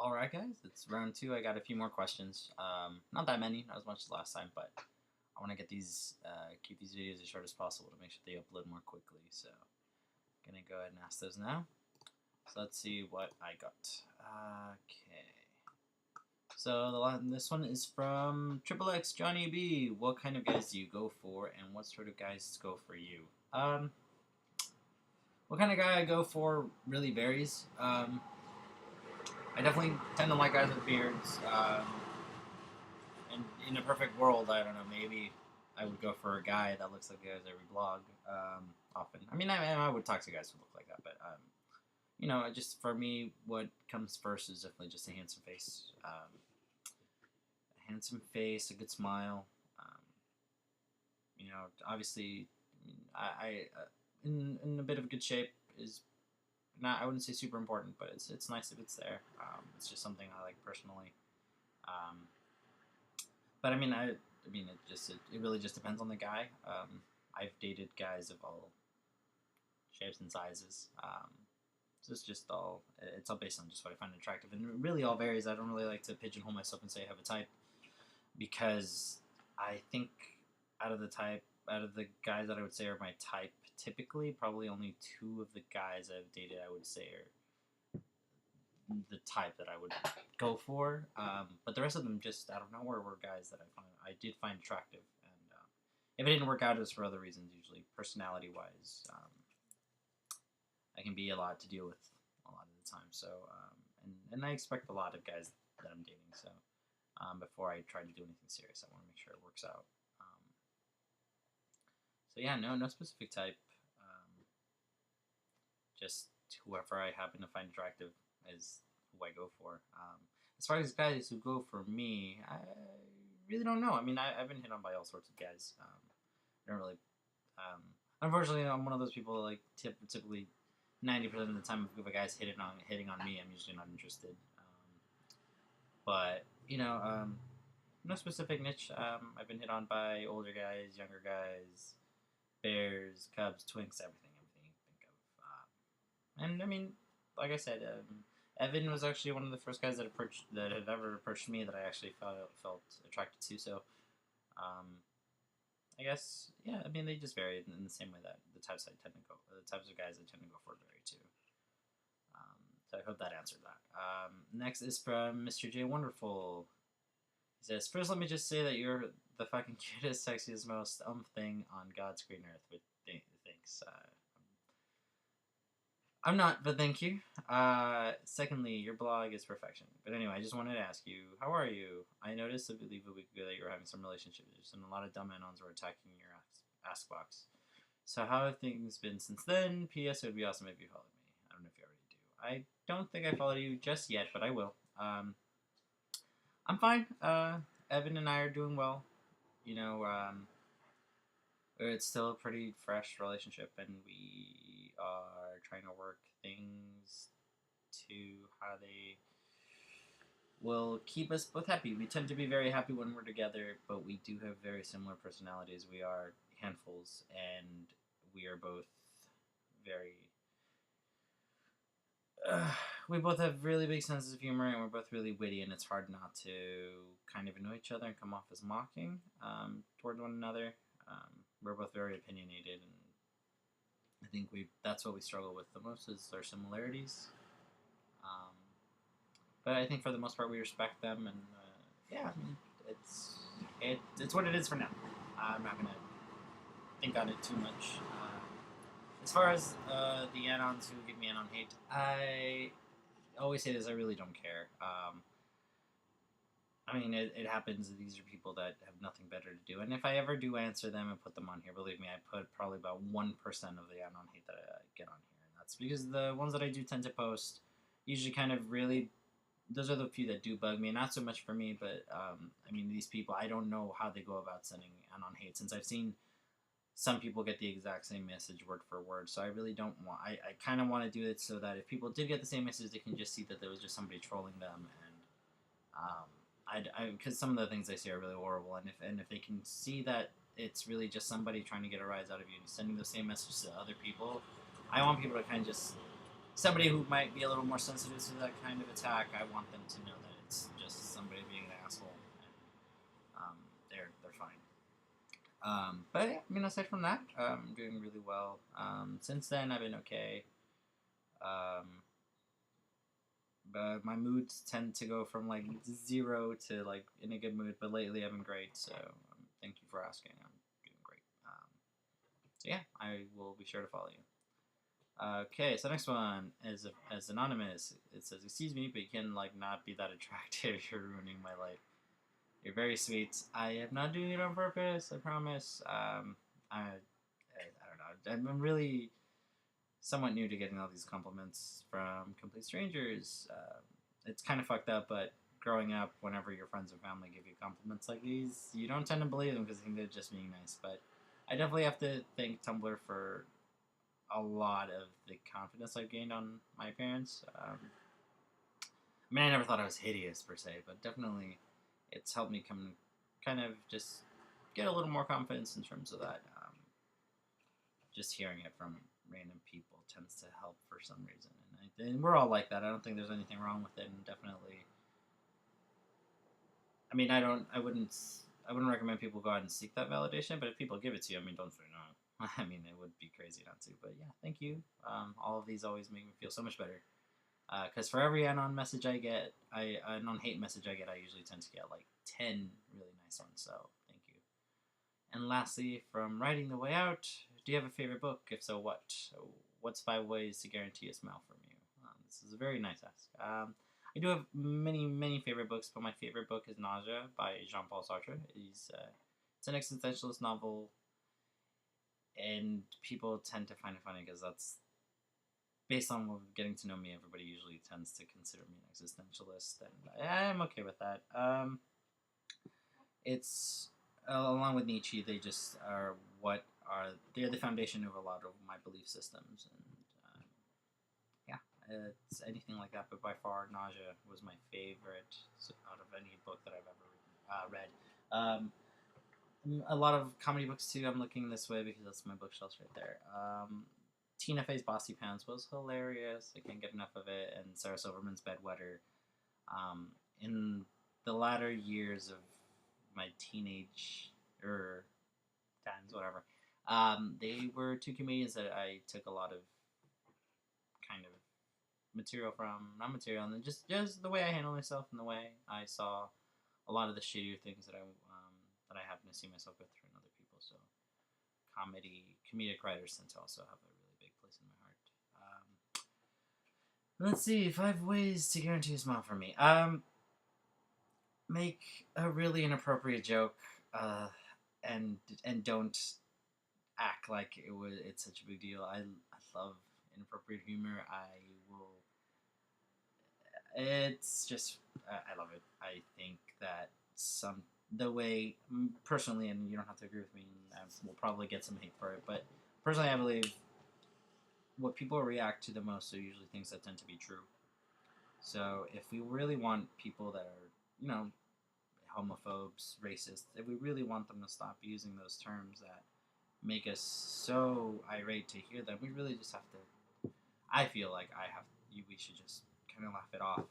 Alright guys, it's round two. I got a few more questions. Not that many, not as much as last time, but I want to get these, keep these videos as short as possible to make sure they upload more quickly. So I'm going to go ahead and ask those now. So let's see what I got. Okay. So this one is from Triple X Johnny B. What kind of guys do you go for, and what sort of guys go for you? What kind of guy I go for really varies. I definitely tend to like guys with beards. And in a perfect world, I don't know, maybe I would go for a guy that looks like he has every blog. Often, I mean, I would talk to guys who look like that, but just for me, what comes first is definitely just a handsome face. A handsome face, a good smile. Obviously, in a bit of good shape is not, I wouldn't say super important, but it's nice if it's there. It's just something I like personally. But it really just depends on the guy. I've dated guys of all shapes and sizes. So it's all based on just what I find attractive, and it really all varies. I don't really like to pigeonhole myself and say I have a type, because I think out of the guys that I would say are my type, typically probably only two of the guys I've dated I would say are the type that I would go for. But the rest of them just out of nowhere were guys that I did find attractive, and if it didn't work out, it was for other reasons. Usually, personality wise, I can be a lot to deal with a lot of the time. So, and I expect a lot of guys that I'm dating. So, before I try to do anything serious, I want to make sure it works out. So yeah, no specific type. Just whoever I happen to find attractive is who I go for. As far as guys who go for me, I really don't know. I mean, I've been hit on by all sorts of guys. I don't really. Unfortunately, I'm one of those people like typically 90% of the time if a guy's hitting on me, I'm usually not interested. But no specific niche. I've been hit on by older guys, younger guys, bears, cubs, twinks, everything you think of. And I mean, like I said, Evan was actually one of the first guys that had ever approached me that I actually felt attracted to. So, I guess, yeah. I mean, they just vary in the same way that the types of guys I tend to go for vary too. So I hope that answered that. Next is from Mr. J Wonderful. He says, first, let me just say that you're the fucking cutest, sexiest, most thing on God's green earth. But thanks. I'm not, but thank you. Secondly, your blog is perfection. But anyway, I just wanted to ask you, how are you? I noticed, I believe, a week ago that you were having some relationship issues, and a lot of dumb anons were attacking your ask box. So how have things been since then? P.S. It would be awesome if you followed me. I don't know if you already do. I don't think I followed you just yet, but I will. I'm fine. Evan and I are doing well. It's still a pretty fresh relationship, and we are trying to work things to how they will keep us both happy. We tend to be very happy when we're together, but we do have very similar personalities. We are handfuls, and we are both very we both have really big senses of humor, and we're both really witty, and it's hard not to kind of annoy each other and come off as mocking toward one another. We're both very opinionated, and I think that's what we struggle with the most is our similarities. But I think for the most part we respect them, and yeah, I mean, it's what it is for now. I'm not gonna think on it too much. As far as the anons who give me anon hate, I always say this: I really don't care. I mean, it happens. These are people that have nothing better to do, and if I ever do answer them and put them on here, believe me, I put probably about 1% of the anon hate that I get on here, and that's because the ones that I do tend to post usually kind of really. Those are the few that do bug me, not so much for me, but I mean, these people, I don't know how they go about sending anon hate, since I've seen some people get the exact same message word for word, so I really don't want. I kind of want to do it so that if people did get the same message, they can just see that there was just somebody trolling them, and because some of the things they say are really horrible, and if they can see that it's really just somebody trying to get a rise out of you and sending the same message to other people, I want people to kind of just somebody who might be a little more sensitive to that kind of attack, I want them to know that it's just somebody being an asshole, and they're fine. But yeah, I mean, aside from that, I'm doing really well. Since then, I've been okay. Um, but my moods tend to go from like 0 to like in a good mood. But lately, I've been great. So thank you for asking. I'm doing great. So yeah, I will be sure to follow you. Okay, so next one is as anonymous. It says, "Excuse me, but you can like not be that attractive. You're ruining my life. You're very sweet. I am not doing it on purpose. I promise. I don't know. I'm really somewhat new to getting all these compliments from complete strangers. It's kind of fucked up, but growing up, whenever your friends and family give you compliments like these, you don't tend to believe them because you think they're just being nice. But I definitely have to thank Tumblr for a lot of the confidence I've gained on my appearance. I mean, I never thought I was hideous per se, but definitely it's helped me come kind of just get a little more confidence in terms of that. Just hearing it from random people tends to help for some reason, and we're all like that. I don't think there's anything wrong with it, and definitely, I mean, I wouldn't recommend people go out and seek that validation. But if people give it to you, I mean, don't say no. I mean, it would be crazy not to. But yeah, thank you. All of these always make me feel so much better. Because for every anon message I get, anon hate message I get, I usually tend to get like 10 really nice ones. So thank you. And lastly, from Writing the Way Out, do you have a favorite book? If so, what? What's 5 ways to guarantee a smile from you? This is a very nice ask. I do have many, many favorite books, but my favorite book is Nausea by Jean-Paul Sartre. It's an existentialist novel, and people tend to find it funny because that's based on getting to know me. Everybody usually tends to consider me an existentialist, and I'm okay with that. It's along with Nietzsche, they just are what are they're the foundation of a lot of my belief systems, and yeah, it's anything like that. But by far, Nausea was my favorite out of any book that I've ever read. A lot of comedy books too. I'm looking this way because that's my bookshelf right there. Tina Fey's Bossy Pants was hilarious. I can't get enough of it. And Sarah Silverman's Bedwetter. In the latter years of my teenage times, whatever, they were two comedians that I took a lot of kind of material from, not material, and then just the way I handle myself and the way I saw a lot of the shittier things that I happen to see myself go through in other people. So comedic writers tend to also have a really big place in my heart. Let's see, 5 ways to guarantee a smile from me. Make a really inappropriate joke, and don't act like it's such a big deal. I love inappropriate humor. I will. It's just I love it. I think that the way personally, and you don't have to agree with me. We'll probably get some hate for it, but personally, I believe what people react to the most are usually things that tend to be true. So if we really want people that are, homophobes, racists, if we really want them to stop using those terms that make us so irate to hear them, we really just have to. I feel like we should just kind of laugh it off.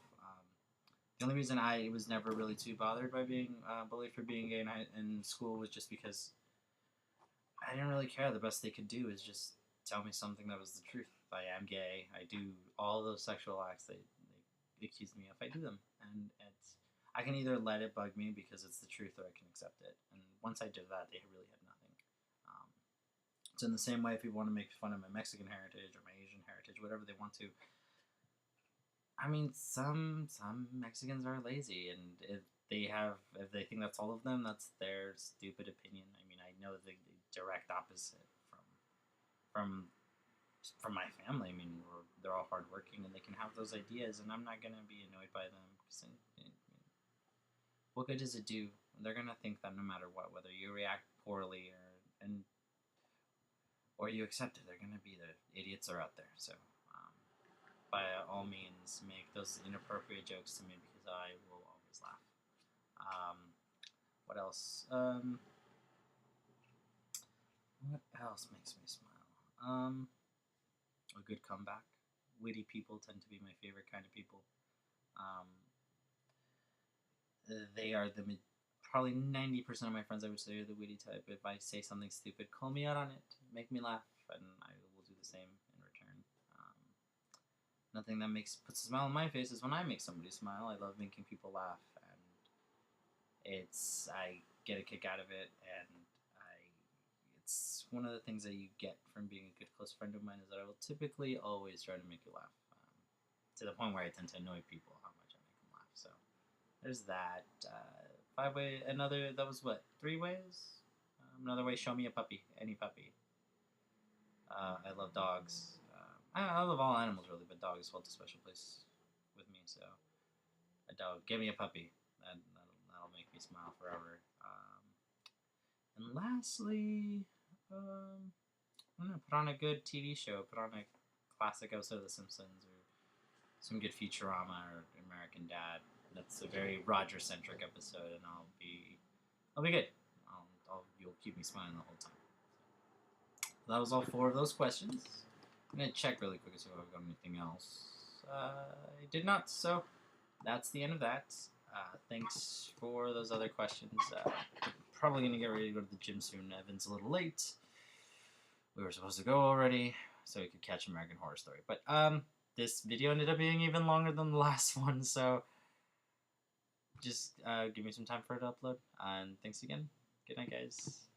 The only reason I was never really too bothered by being bullied for being gay in school was just because I didn't really care. The best they could do is just tell me something that was the truth. I am gay. I do all those sexual acts they accuse me of. I do them, and I can either let it bug me because it's the truth, or I can accept it. And once I did that, they really had nothing. Um, so in the same way, if people want to make fun of my Mexican heritage or my Asian heritage, whatever they want to, I mean, some Mexicans are lazy, and if they think that's all of them, that's their stupid opinion. I mean, I know the direct opposite from from my family. I mean, they're all hardworking and they can have those ideas, and I'm not gonna be annoyed by them. Cause what good does it do? They're gonna think that no matter what, whether you react poorly or you accept it, they're gonna be the idiots are out there. So by all means, make those inappropriate jokes to me because I will always laugh. Um, what else? What else makes me smile? A good comeback witty people tend to be my favorite kind of people. Um, they are probably 90% of my friends, I would say, are the witty type. If I say something stupid, call me out on it, make me laugh, and I will do the same in return. Um, Nothing that puts a smile on my face is when I make somebody smile. I love making people laugh, and I get a kick out of it, and I it's one of the things that you get from being a good close friend of mine is that I will typically always try to make you laugh, to the point where I tend to annoy people how much I make them laugh. So there's that. 5 way. Another. That was what 3 ways. Another way. Show me a puppy. Any puppy. I love dogs. I love all animals really, but dogs hold a special place with me. So a dog. Give me a puppy. That'll make me smile forever. And lastly, I don't know. Put on a good TV show. Put on a classic episode of The Simpsons or some good Futurama or American Dad. That's a very Roger centric episode, and I'll be good. You'll keep me smiling the whole time. So that was all 4 of those questions. I'm gonna check really quick to see if I've got anything else. I did not, so that's the end of that. Thanks for those other questions. Probably gonna get ready to go to the gym soon. Evan's a little late. We were supposed to go already, so we could catch American Horror Story. But this video ended up being even longer than the last one, so just give me some time for it to upload. And thanks again. Good night, guys.